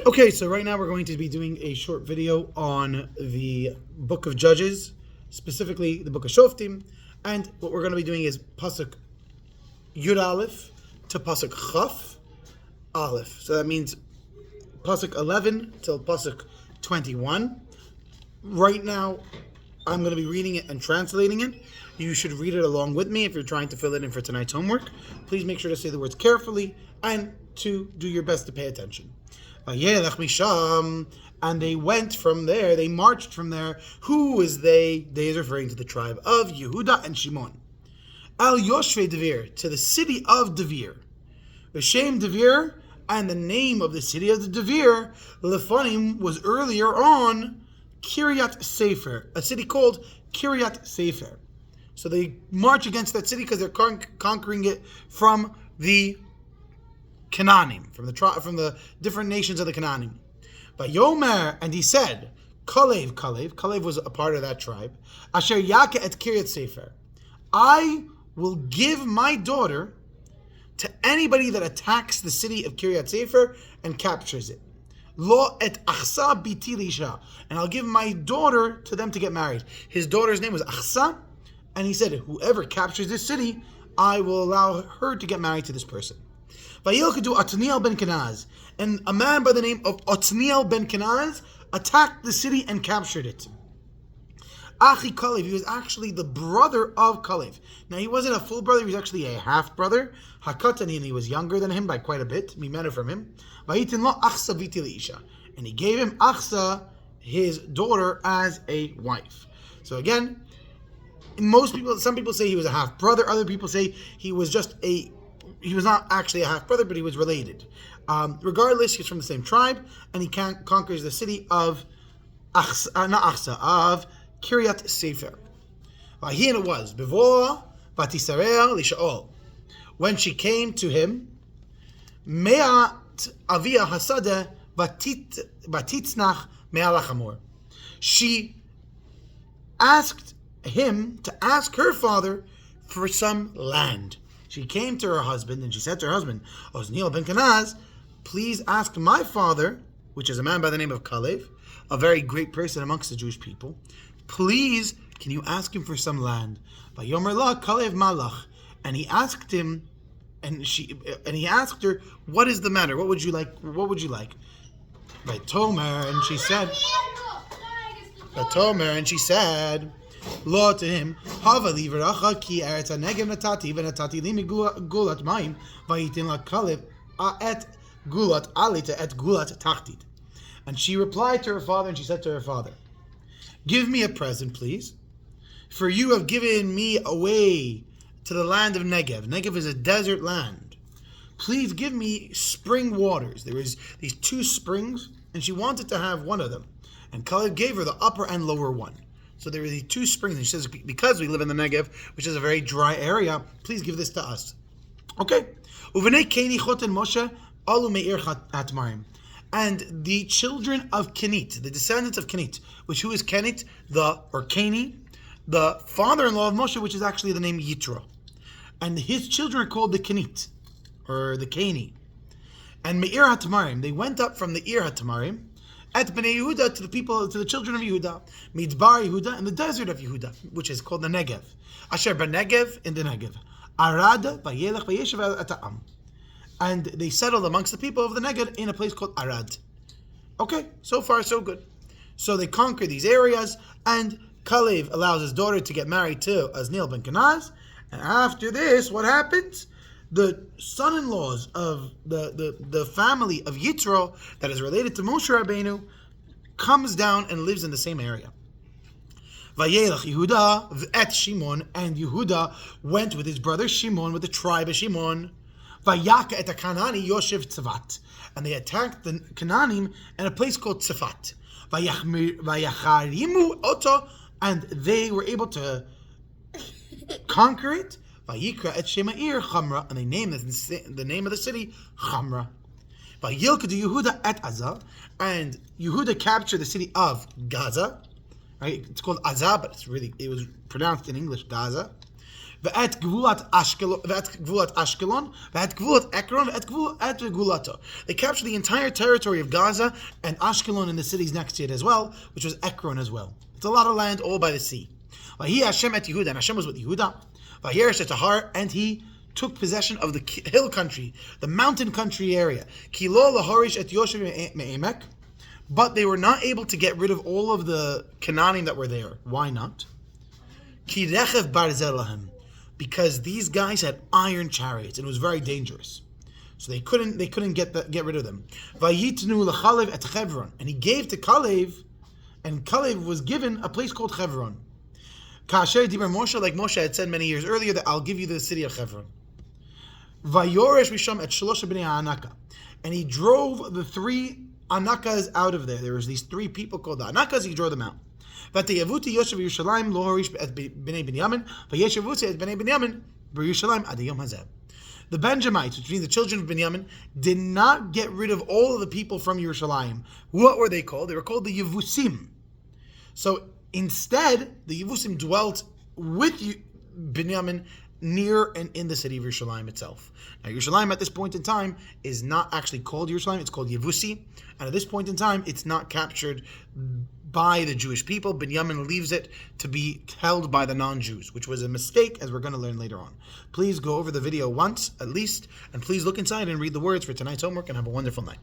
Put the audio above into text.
Okay, so right now we're going to be doing a short video on the book of Judges, specifically the book of Shoftim, and what we're going to be doing is Pasuk Yud Aleph to Pasuk Chaf Aleph. So that means Pasuk 11 till Pasuk 21. Right now, I'm going to be reading it and translating it. You should read it along with me if you're trying to fill it in for tonight's homework. Please make sure to say the words carefully and to do your best to pay attention. And they went from there, they marched from there. Who is they? They is referring to the tribe of Yehuda and Shimon. Al Yoshve Devir, to the city of Devir. V'shem Devir, and the name of the city of the Devir, Lefanim, was earlier on Kiryat Sefer, a city called Kiryat Sefer. So they march against that city because they're conquering it from the Canaanim, from the different nations of the Canaanim. But Yomer, and he said, Kalev was a part of that tribe. Asher Yaka et Kiryat Sefer, I will give my daughter to anybody that attacks the city of Kiryat Sefer and captures it. Lo et Achsa biti lisha, and I'll give my daughter to them to get married. His daughter's name was Achsa, and he said, whoever captures this city, I will allow her to get married to this person. Vayilkadu Otniel ben Kenaz, and a man by the name of Otniel ben Kenaz attacked the city and captured it. Achi Kalev, he was actually the brother of Kalev. Now he wasn't a full brother, he was actually a half brother. Hakatani, and he was younger than him by quite a bit. Mimenu from him. Vayitin lo Achsa viti leisha, and he gave him Achsa, his daughter, as a wife. So again, some people say he was a half brother. Other people say he was not actually a half brother, but he was related. Regardless, he's from the same tribe, and he conquers the city of of Kiryat Sefer. Here it was, Bevor Vatisarel Lishaol. When she came to him, Me'at Avia Hasada Vatitznach Me'alachamor. She asked him to ask her father for some land. She came to her husband and she said to her husband, Otniel ben Kenaz, please ask my father, which is a man by the name of Kalev, a very great person amongst the Jewish people, please, can you ask him for some land? Vayomer la Kalev malach, and he asked him, and he asked her, what is the matter? What would you like? What would you like? By Tomer, and she said, Law to him, Hava liveracha ki eretz hanegem natati v'natati li gulat mayim vayitin la Kalev et gulat alita et gulat tachtit. And she replied to her father, and she said to her father, give me a present, please, for you have given me away to the land of Negev. Negev is a desert land. Please give me spring waters. There was these two springs, and she wanted to have one of them. And Kalev gave her the upper and lower one. So there were these two springs, and she says, because we live in the Negev, which is a very dry area, please give this to us. Okay. Uvenei Keni Choten Moshe Alu Meir Hatmarim. And the children of Kenit, the descendants of Kenit, who is Kenit, Keni, the father-in-law of Moshe, which is actually the name Yitro. And his children are called the Kenit, or the Keni. And Meir HaTamarim, they went up from the Ir HaTamarim, at Bnei Yehuda, to the children of Yehuda, Midbar Yehuda, in the desert of Yehuda, which is called the Negev. Asher B'Negev, in the Negev. Arad, Vayelech, Vayeshev Ata'am. And they settled amongst the people of the Negev in a place called Arad. Okay, so far so good. So they conquer these areas, and Kalev allows his daughter to get married to Otniel ben Kenaz. And after this, what happens? The son-in-laws of the family of Yitro, that is related to Moshe Rabbeinu, comes down and lives in the same area. Vayelach Yehuda et Shimon, and Yehuda went with his brother Shimon, with the tribe of Shimon. Vayaka et Kanani Yoshev Tzafat, and they attacked the Canaanim in a place called Tzafat. Vayacharimu Oto, and they were able to conquer it. Vayikra et Shema'ir Chamra, and they named the name of the city Chamra. Vayilkadu Yehuda et Azah, and Yehuda captured the city of Gaza. Right, it's called Azah, but it was pronounced in English Gaza. Ve'et Gvulat Ashkelon, ve'et Gvulat Ekron, ve'et Gvulato. They captured the entire territory of Gaza and Ashkelon and the cities next to it as well, which was Ekron as well. It's a lot of land all by the sea. Vahi Hashem et Yehuda, and Hashem was with Yehuda. Vayirish et Tahar, and he took possession of the hill country, the mountain country area. Kilo laharish et Yoshev me'emek. But they were not able to get rid of all of the Canaanim that were there. Why not? Ki rechev barzel lahem. Because these guys had iron chariots and it was very dangerous. So they couldn't get rid of them. Vayitnu lechalev et Chevron. And he gave to Kalev, and Kalev was given a place called Chevron. Kasher diber Moshe, like Moshe had said many years earlier, that I'll give you the city of Chevron. Vayoresh misham et shlosha bnei ha'anaka. And he drove the 3 Anakas out of there. There was these 3 people called the Anakas. He drove them out. V'teyavuti Yoshev Yerushalayim lo harish et bnei Binyamin. V'yeshavuti et bnei Binyamin b'Yerushalayim ad hayom hazeh. The Benjamites, which means the children of Binyamin, did not get rid of all of the people from Yerushalayim. What were they called? They were called the Yevusim. So instead, the Yevusim dwelt with Binyamin near and in the city of Yerushalayim itself. Now, Yerushalayim at this point in time is not actually called Yerushalayim, it's called Yevusi, and at this point in time, it's not captured by the Jewish people. Binyamin leaves it to be held by the non-Jews, which was a mistake, as we're going to learn later on. Please go over the video once, at least, and please look inside and read the words for tonight's homework, and have a wonderful night.